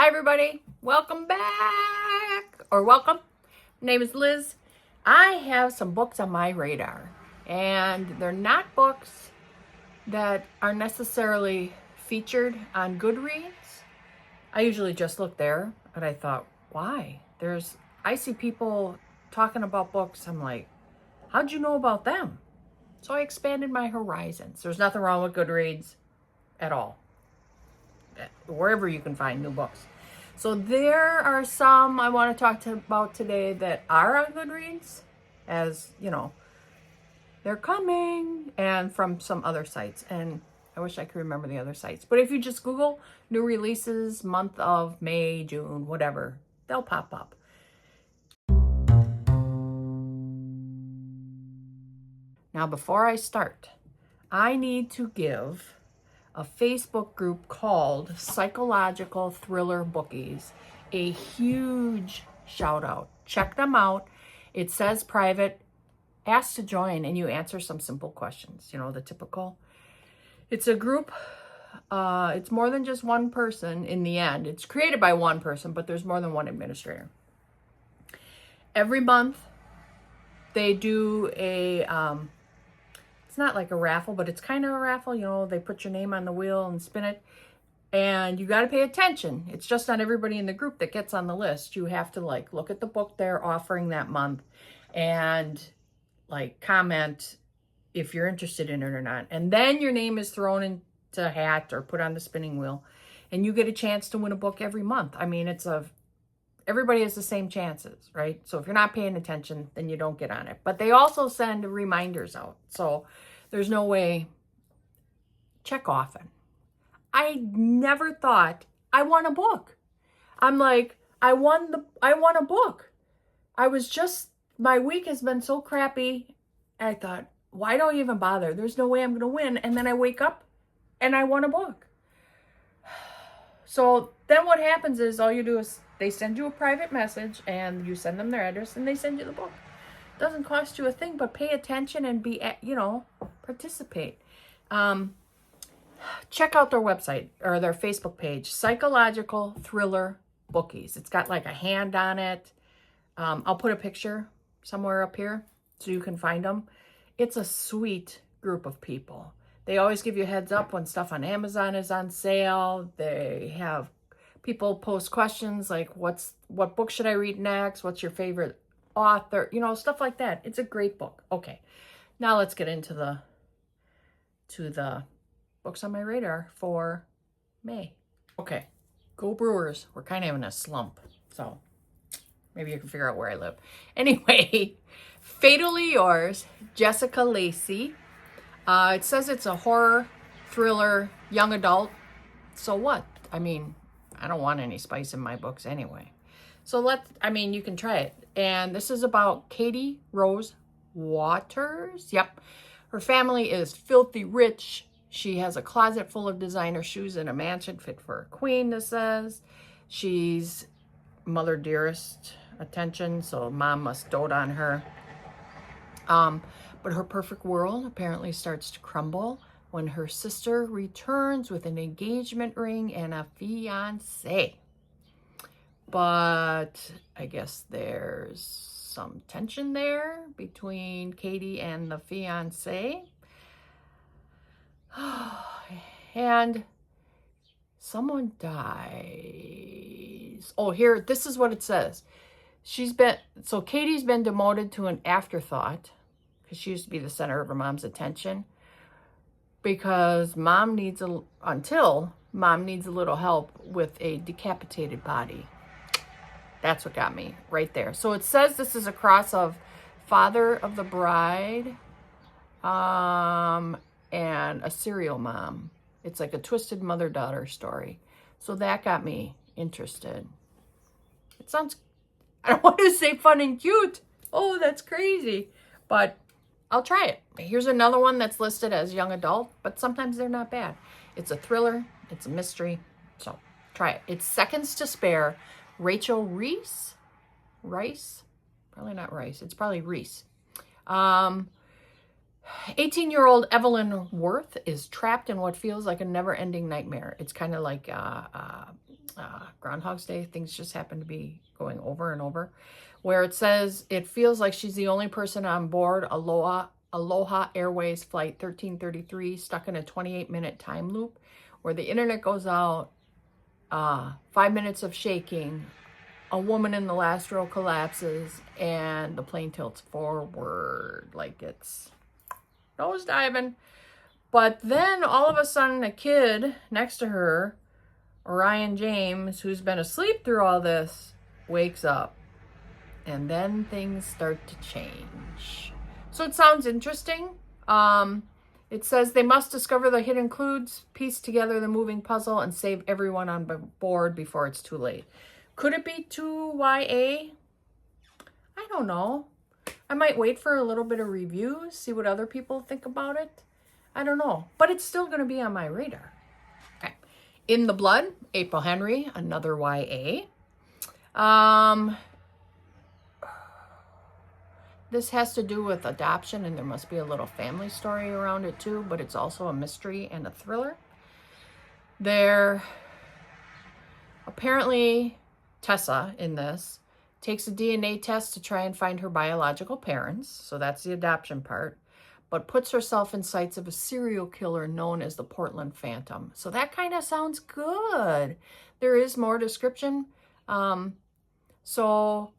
everybody. Welcome back, or welcome. My name is Liz. I have some books on my radar, and they're not books that are necessarily featured on Goodreads. I usually just look there, but I thought, why? I see people talking about books. I'm like, how'd you know about them? So I expanded my horizons. There's nothing wrong with Goodreads at all, wherever you can find new books. So there are some I want to talk about today that are on Goodreads, as you know, they're coming, and from some other sites. And I wish I could remember the other sites. But if you just Google new releases, month of May, June, whatever, they'll pop up. Now, before I start, I need to give a Facebook group called Psychological Thriller Bookies a huge shout out. Check them out. It says private. Ask to join and you answer some simple questions, the typical. It's a group. It's more than just one person in the end. It's created by one person, but there's more than one administrator. Every month they do it's not like a raffle, but it's kind of a raffle. They put your name on the wheel and spin it. And you got to pay attention. It's just not everybody in the group that gets on the list. You have to look at the book they're offering that month and comment if you're interested in it or not. And then your name is thrown into a hat or put on the spinning wheel. And you get a chance to win a book every month. I mean, everybody has the same chances, right? So if you're not paying attention, then you don't get on it. But they also send reminders out. So there's no way. Check often. I never thought I won a book. I'm like, I won a book. My week has been so crappy. I thought, why don't I even bother? There's no way I'm going to win. And then I wake up and I won a book. So then what happens is all you do is they send you a private message and you send them their address and they send you the book. It doesn't cost you a thing, but pay attention and participate. Check out their website or their Facebook page, Psychological Thriller Bookies. It's got a hand on it. I'll put a picture somewhere up here so you can find them. It's a sweet group of people. They always give you a heads up when stuff on Amazon is on sale. They have people post questions like, what book should I read next? What's your favorite author? Stuff like that. It's a great book. Okay, now let's get into the books on my radar for May. Okay, go Brewers. We're kind of in a slump, so maybe you can figure out where I live. Anyway, Fatally Yours, Jessica Lacey. It says it's a horror, thriller, young adult. So what? I mean, I don't want any spice in my books anyway. So you can try it. And this is about Katie Rose Waters. Yep. Her family is filthy rich. She has a closet full of designer shoes and a mansion fit for a queen, this says. She's mother dearest attention, so mom must dote on her. But her perfect world apparently starts to crumble when her sister returns with an engagement ring and a fiancé. But I guess there's some tension there between Katie and the fiancé. And someone dies. Oh, here, this is what it says. Katie's been demoted to an afterthought because she used to be the center of her mom's attention, because until mom needs a little help with a decapitated body. That's what got me right there. So it says this is a cross of Father of the Bride and a serial mom. It's like a twisted mother-daughter story. So that got me interested. It sounds, I don't want to say fun and cute. Oh, that's crazy. But I'll try it. Here's another one that's listed as young adult, but sometimes they're not bad. It's a thriller. It's a mystery. So try it. It's Seconds to Spare. Rachel Rice? Probably not Rice. It's probably Reese. 18-year-old Evelyn Worth is trapped in what feels like a never-ending nightmare. It's kind of like Groundhog's Day. Things just happen to be going over and over. Where it says, it feels like she's the only person on board Aloha Airways Flight 1333 stuck in a 28-minute time loop where the internet goes out, 5 minutes of shaking, a woman in the last row collapses, and the plane tilts forward like it's nose diving. But then all of a sudden a kid next to her, Orion James, who's been asleep through all this, wakes up. And then things start to change. So it sounds interesting. It says they must discover the hidden clues, piece together the moving puzzle, and save everyone on board before it's too late. Could it be 2YA? I don't know. I might wait for a little bit of reviews, see what other people think about it. I don't know. But it's still going to be on my radar. Okay. In the Blood, April Henry, another YA. This has to do with adoption, and there must be a little family story around it too, but it's also a mystery and a thriller. There, apparently, Tessa in this takes a DNA test to try and find her biological parents, so that's the adoption part, but puts herself in sights of a serial killer known as the Portland Phantom. So that kind of sounds good. There is more description. So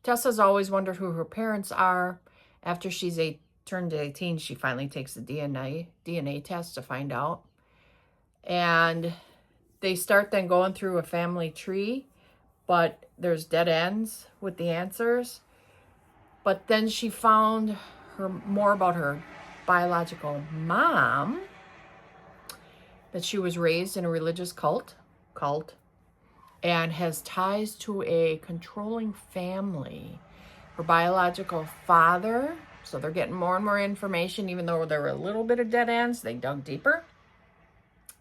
Tessa's always wondered who her parents are. After she's turned 18, she finally takes the DNA test to find out. And they start then going through a family tree, but there's dead ends with the answers. But then she found more about her biological mom, that she was raised in a religious cult, and has ties to a controlling family. Her biological father, so they're getting more and more information, even though there were a little bit of dead ends, they dug deeper.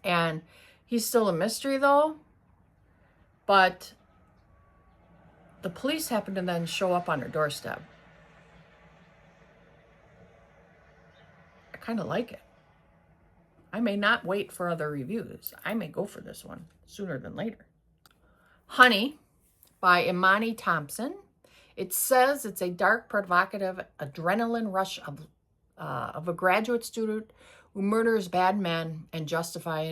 And he's still a mystery though. But the police happen to then show up on her doorstep. I kind of like it. I may not wait for other reviews. I may go for this one sooner than later. Honey by Imani Thompson. It says it's a dark, provocative adrenaline rush of a graduate student who murders bad men and justifies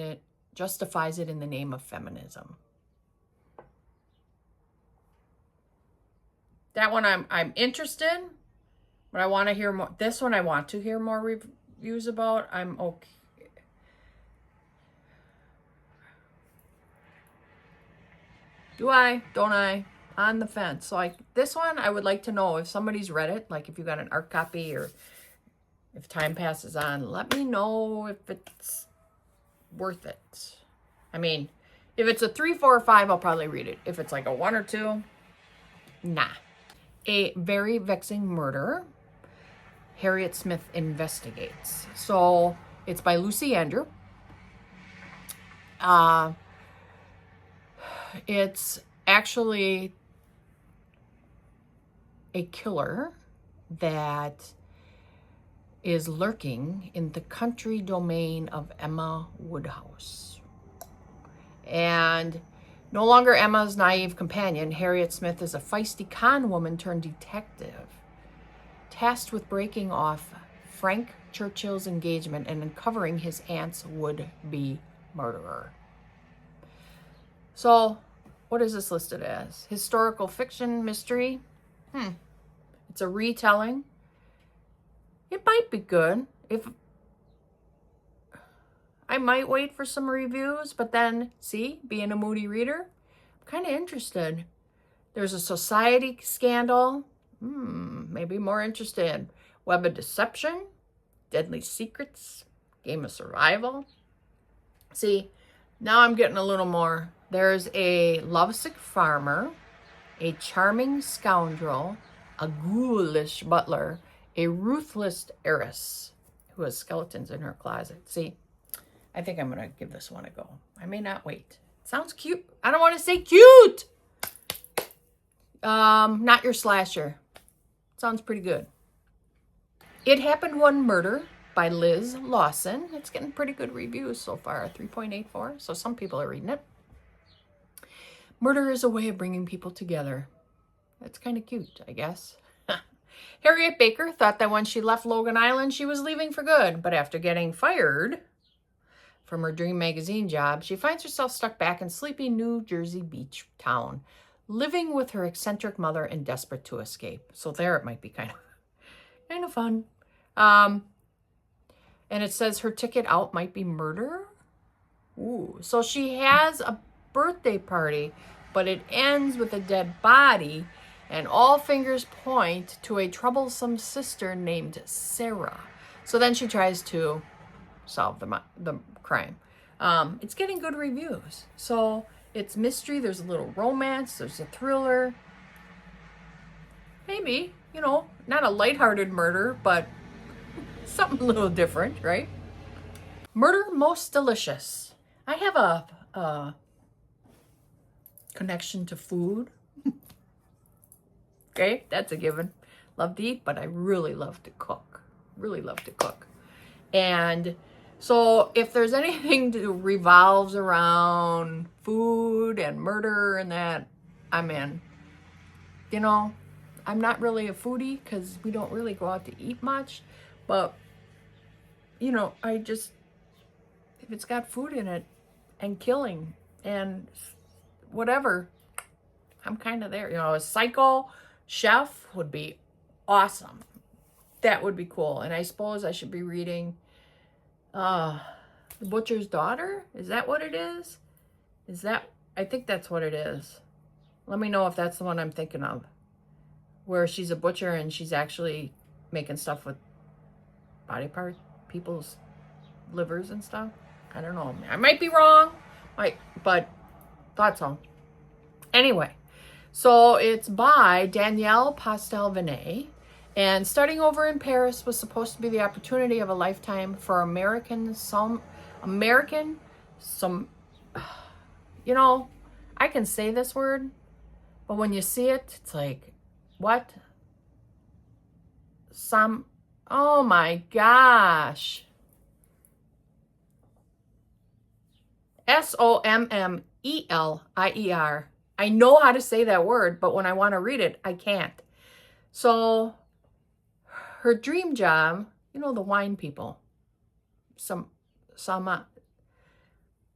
it in the name of feminism. That one I'm interested, but I want to hear more. This one I want to hear more reviews about. I'm okay. Do I? Don't I? On the fence. So this one, I would like to know if somebody's read it, like if you got an art copy or if time passes on, let me know if it's worth it. I mean, if it's a 3, 4, or 5, I'll probably read it. If it's like a 1 or 2, nah. A Very Vexing Murder, Harriet Smith Investigates. So it's by Lucy Andrew. It's actually a killer that is lurking in the country domain of Emma Woodhouse. And no longer Emma's naive companion, Harriet Smith is a feisty con woman turned detective, tasked with breaking off Frank Churchill's engagement and uncovering his aunt's would-be murderer. So, what is this listed as? Historical fiction mystery? It's a retelling. It might be good. I might wait for some reviews, but then, see, being a moody reader, I'm kind of interested. There's a society scandal. Maybe more interested. Web of Deception, Deadly Secrets, Game of Survival. See, now I'm getting a little more. There's a lovesick farmer, a charming scoundrel, a ghoulish butler, a ruthless heiress who has skeletons in her closet. See, I think I'm going to give this one a go. I may not wait. Sounds cute. I don't want to say cute. Not your slasher. Sounds pretty good. It Happened One Murder by Liz Lawson. It's getting pretty good reviews so far, 3.84. So some people are reading it. Murder is a way of bringing people together. That's kind of cute, I guess. Harriet Baker thought that when she left Logan Island, she was leaving for good. But after getting fired from her Dream magazine job, she finds herself stuck back in sleepy New Jersey beach town, living with her eccentric mother and desperate to escape. So there it might be kind of fun. And it says her ticket out might be murder. Ooh. So she has a birthday party, but it ends with a dead body, and all fingers point to a troublesome sister named Sarah. So then she tries to solve the crime. It's getting good reviews. So it's mystery, there's a little romance, there's a thriller. Maybe, not a lighthearted murder, but something a little different, right? Murder Most Delicious. I have a connection to food. Okay, that's a given. Love to eat, but I really love to cook. Really love to cook. And so if there's anything that revolves around food and murder and that, I'm in. I'm not really a foodie because we don't really go out to eat much. But, I just, if it's got food in it and killing and whatever, I'm kind of there. A psycho chef would be awesome. That would be cool. And I suppose I should be reading The Butcher's Daughter. Is that what it is? I think that's what it is. Let me know if that's the one I'm thinking of. Where she's a butcher and she's actually making stuff with body parts, people's livers and stuff. I don't know. I might be wrong. But thought so. Anyway, so it's by Danielle Pastel-Venet. And starting over in Paris was supposed to be the opportunity of a lifetime for I can say this word, but when you see it, it's like, what? Oh my gosh. Sommelier. I know how to say that word, but when I want to read it, I can't. So her dream job, the wine people.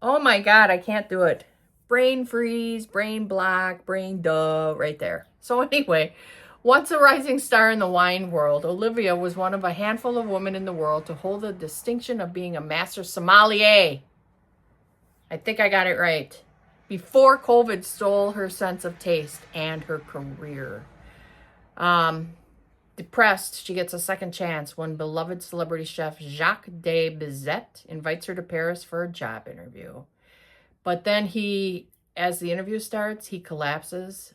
Oh my God, I can't do it. Brain freeze, brain block, brain duh, right there. So anyway, once a rising star in the wine world, Olivia was one of a handful of women in the world to hold the distinction of being a master sommelier. I think I got it right. Before COVID stole her sense of taste and her career. Depressed, she gets a second chance when beloved celebrity chef Jacques de Bizet invites her to Paris for a job interview. But then as the interview starts, he collapses,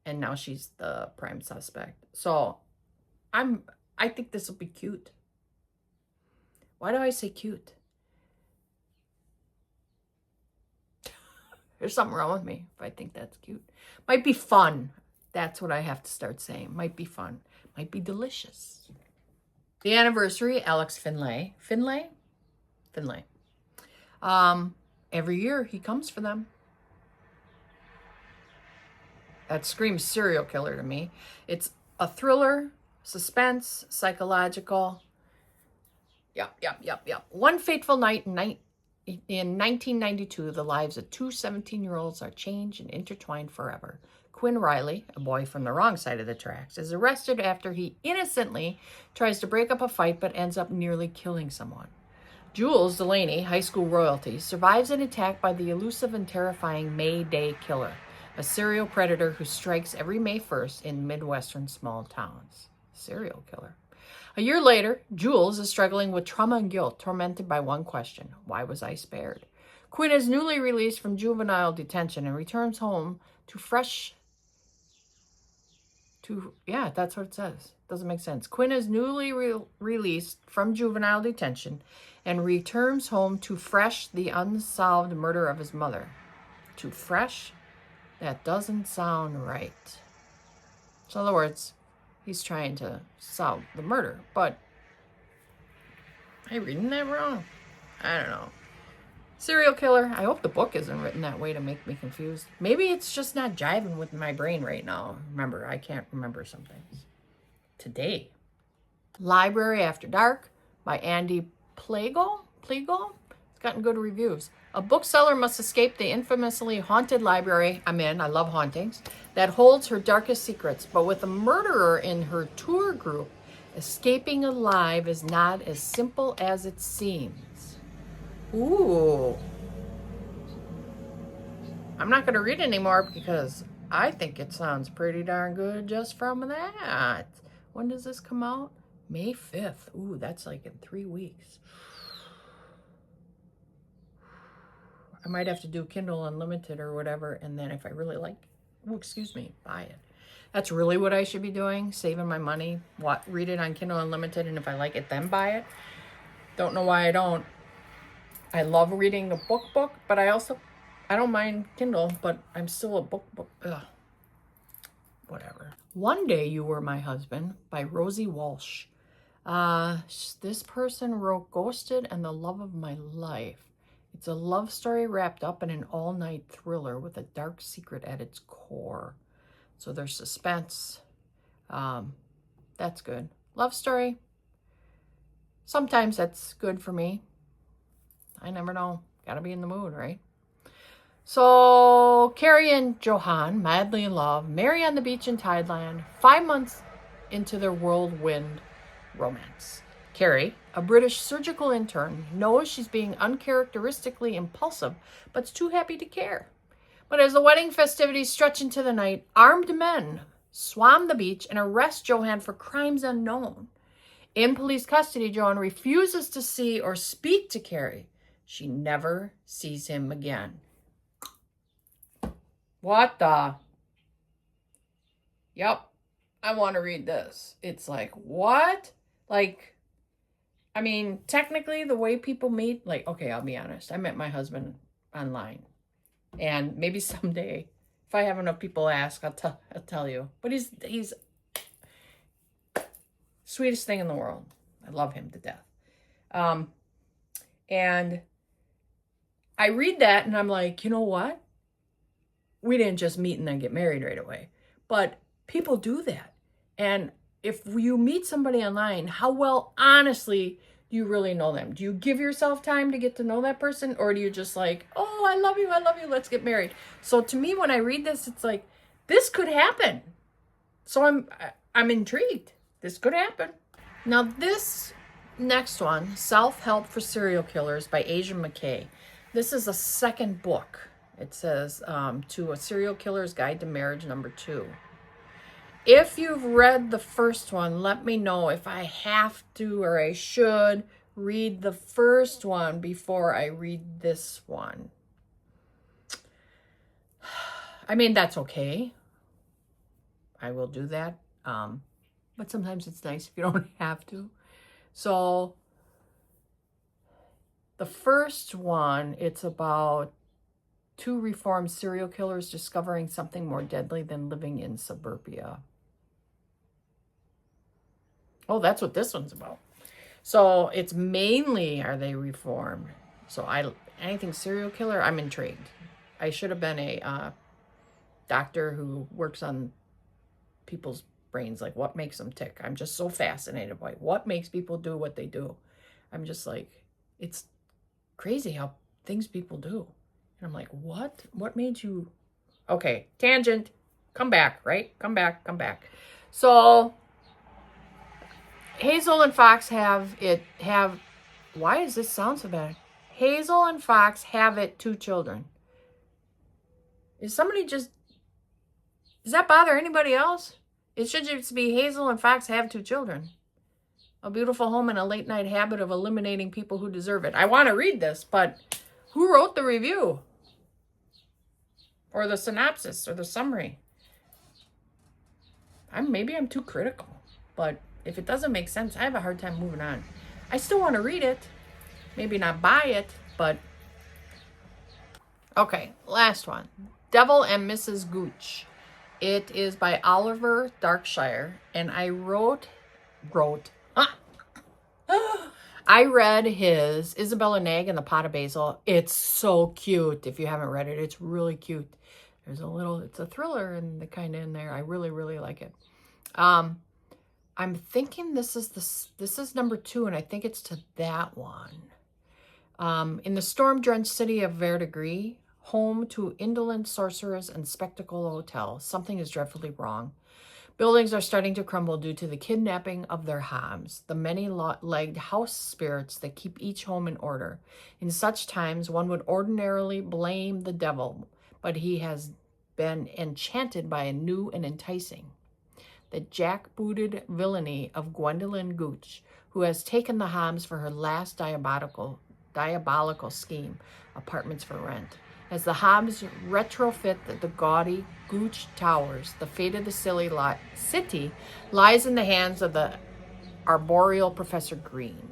and now she's the prime suspect. So I think this will be cute. Why do I say cute? There's something wrong with me if I think that's cute. Might be fun. That's what I have to start saying. Might be fun. Might be delicious. The anniversary, Alex Finlay. Finlay. Every year he comes for them. That screams serial killer to me. It's a thriller, suspense, psychological. Yep. One fateful night in 1992, the lives of two 17-year-olds are changed and intertwined forever. Quinn Riley, a boy from the wrong side of the tracks, is arrested after he innocently tries to break up a fight but ends up nearly killing someone. Jules Delaney, high school royalty, survives an attack by the elusive and terrifying May Day Killer, a serial predator who strikes every May 1st in Midwestern small towns. Serial killer. A year later, Jules is struggling with trauma and guilt, tormented by one question: why was I spared? Quinn is newly released from juvenile detention and returns home that's what it says. Doesn't make sense. Quinn is newly released from juvenile detention and returns home to fresh the unsolved murder of his mother. To fresh? That doesn't sound right. So in other words, he's trying to solve the murder, but Am I reading that wrong? I don't know. Serial killer. I hope the book isn't written that way to make me confused. Maybe it's just not jiving with my brain right now. Remember, I can't remember some things. Today. Library After Dark by Andy Plegel. It's gotten good reviews. A bookseller must escape the infamously haunted library, I'm in, I love hauntings, that holds her darkest secrets. But with a murderer in her tour group, escaping alive is not as simple as it seems. Ooh. I'm not going to read anymore because I think it sounds pretty darn good just from that. When does this come out? May 5th. Ooh, that's like in 3 weeks. I might have to do Kindle Unlimited or whatever, and then if I really like, buy it. That's really what I should be doing, saving my money, read it on Kindle Unlimited, and if I like it, then buy it. Don't know why I don't. I love reading a book, but I don't mind Kindle, but I'm still a book. Ugh. Whatever. One Day You Were My Husband by Rosie Walsh. This person wrote Ghosted and the Love of My Life. It's a love story wrapped up in an all-night thriller with a dark secret at its core. So there's suspense. That's good. Love story. Sometimes that's good for me. I never know. Gotta be in the mood, right? So Carrie and Johan, madly in love, marry on the beach in Thailand, 5 months into their whirlwind romance. Carrie, a British surgical intern, knows she's being uncharacteristically impulsive, but's too happy to care. But as the wedding festivities stretch into the night, armed men swarm the beach and arrest Johan for crimes unknown. In police custody, Johan refuses to see or speak to Carrie. She never sees him again. What the? Yep, I want to read this. It's like, what? Like, I mean, technically, the way people meet, like, okay, I'll be honest. I met my husband online. And maybe someday, if I have enough people ask, I'll tell you. But he's sweetest thing in the world. I love him to death. And I read that, and I'm like, you know what? We didn't just meet and then get married right away. But people do that. And if you meet somebody online, how well, honestly, do you really know them? Do you give yourself time to get to know that person? Or do you just like, oh, I love you, let's get married? So to me, when I read this, it's like, this could happen. So I'm intrigued. This could happen. Now this next one, Self-Help for Serial Killers by Asia McKay. This is a second book. It says, To a Serial Killer's Guide to Marriage, #2. If you've read the first one, let me know if I have to or I should read the first one before I read this one. I mean, that's okay. I will do that. But sometimes it's nice if you don't have to. So the first one, it's about 2 reformed serial killers discovering something more deadly than living in suburbia. Oh, that's what this one's about. So it's mainly, are they reformed? So anything serial killer, I'm intrigued. I should have been a doctor who works on people's brains, like what makes them tick. I'm just so fascinated by what makes people do what they do. I'm just like, it's crazy how things people do. And I'm like, what? What made you? Okay, tangent. Come back, right? Come back. So Hazel and Fox why does this sound so bad? Hazel and Fox have 2 children. Does that bother anybody else? It should just be Hazel and Fox have 2 children. A beautiful home and a late night habit of eliminating people who deserve it. I want to read this, but who wrote the review? Or the synopsis or the summary? Maybe I'm too critical, but if it doesn't make sense, I have a hard time moving on. I still want to read it. Maybe not buy it, but... Okay, last one. Devil and Mrs. Gooch. It is by Oliver Darkshire, and I I read his Isabella Nag and the Pot of Basil. It's so cute. If you haven't read it, it's really cute. There's a little, it's a thriller and the kind of in there. I really, really like it. I'm thinking this is number 2, and I think it's to that one. In the storm-drenched city of Verdigris, home to indolent sorcerers and spectacle hotel, something is dreadfully wrong. Buildings are starting to crumble due to the kidnapping of their hams, the many-legged house spirits that keep each home in order. In such times, one would ordinarily blame the devil, but he has been enchanted by a new and enticing, the jackbooted villainy of Gwendolyn Gooch, who has taken the hams for her last diabolical scheme, apartments for rent. As the hams retrofit the gaudy Gooch towers, the fate of the city lies in the hands of the arboreal Professor Green.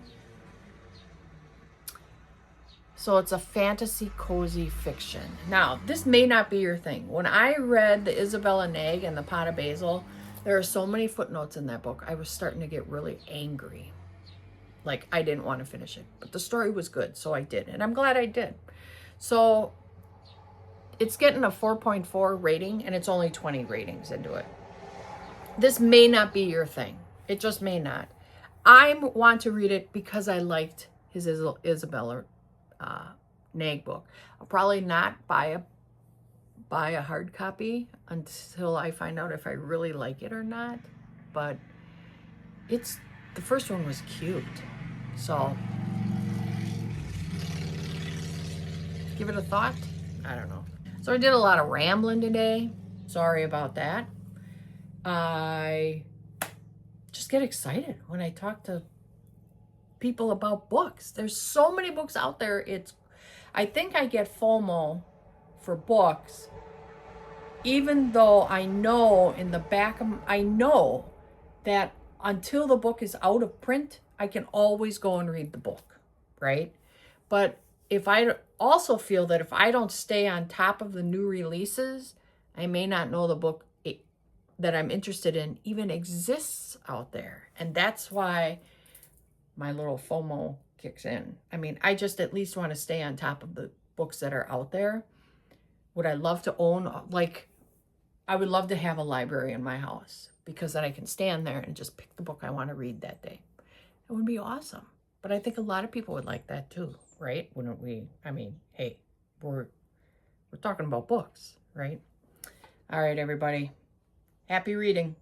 So it's a fantasy, cozy fiction. Now, this may not be your thing. When I read the Isabella Nag and the Pot of Basil, there are so many footnotes in that book. I was starting to get really angry. Like, I didn't want to finish it. But the story was good, so I did. And I'm glad I did. So it's getting a 4.4 rating, and it's only 20 ratings into it. This may not be your thing. It just may not. I want to read it because I liked his Isabella Nag book. I'll probably not buy a hard copy until I find out if I really like it or not. But the first one was cute. So give it a thought. I don't know. So I did a lot of rambling today. Sorry about that. I just get excited when I talk to people about books. There's so many books out there. I think I get FOMO for books, even though I know I know that until the book is out of print, I can always go and read the book, right? But if I also feel that if I don't stay on top of the new releases, I may not know the book that I'm interested in even exists out there. And that's why my little FOMO kicks in. I mean, I just at least want to stay on top of the books that are out there. Would I love to own, I would love to have a library in my house, because then I can stand there and just pick the book I want to read that day. It would be awesome. But I think a lot of people would like that too, right? Wouldn't we? I mean, hey, we're talking about books, right? All right, everybody. Happy reading.